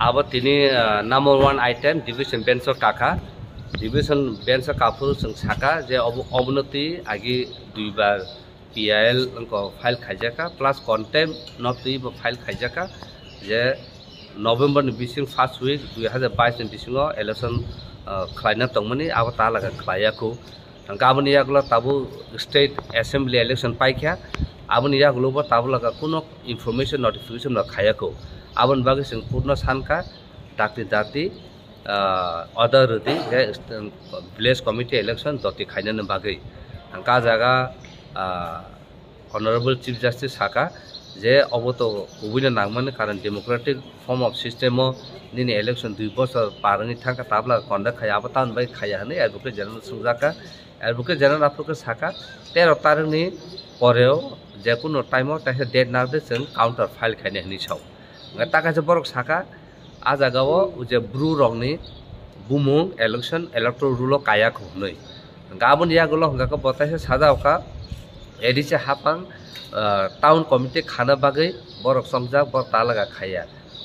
Abo tini number 1 item division bench kaka division bench kapur sung saka je obunoti agi duibar PIL ko file khaijaka plus contempt not tui file khaijaka je November ni bising first week 2022 ni bisingo election khlaina tongmani abo talaga khlaiyaku tangabani yaklo tabu state assembly election paikya aboni yaklo bo tabu laga kuno information notification na khaiyaku abon bagi sing purna sanka dati other the village committee election doti khaina bagi angka jaga honorable chief justice saka je oboto ubina nangmani karan democratic form of system nini election 2 bosor parani thangka tabla conduct khaya abatan bai khaya hani advocate general sungjaka advocate general apoko saka 13 tarik ni poreo je kuno time ta date na de sing counter file khaine hani sau ngata ka je borok saka ajagao je bru rongni bumung election electoral rule kaya khunoi gabon yagulo ngaka botaise sajauka ediche hapang town committee khana bagai borok songjak bor talaga khaya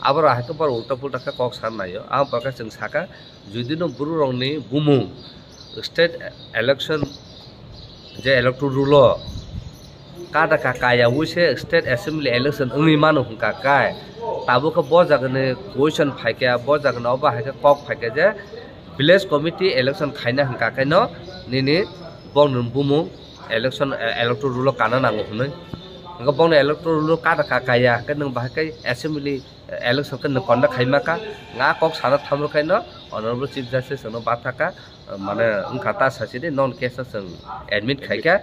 abor haike bor ulta pulta ka kok sannayo am parka sing saka judino buru rongni bumung state election je electoral rule kada ka kaya wise state assembly election ungni manu hungka kai tabu ka bo jagane question phaike bo jagane oba haike kok phaike je village committee election khaina hungka kai no nini bongnum bumung election electoral rule kana nango hunoi nga bong electoral rule kada ka kaya ka nang bahakai assembly election ka nang konda khaima ka nga kok sana thamro kaino honorable chief justice no bathaka mane ungkata saside non case sang admit khaika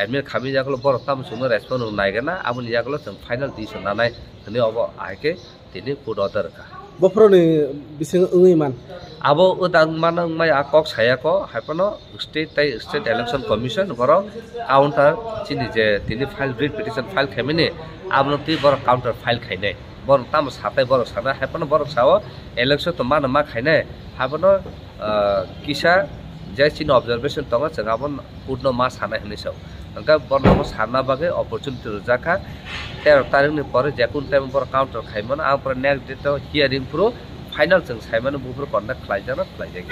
admit khami jaglo bor tam suno respond naigana abun jaglo sang final decision nanai thani obo aike tini court order ka bofroni bising ungui man abo udang manang mai akok saya ko hapono state election commission boro counter chini je tini file read petition file khamine abno ti boro counter file khaine bor tam satai boro sana hapono boro sawo election to man ma khaine hapono kisa je chini observation tonga changabon purno ma sana hini sau angka borno sana bage opportunity rojaka 13 tarik ni pore jakun time bor counter khaimana apra next date to hearing pro final chung saimana bufur conduct khlaijana khlaijagi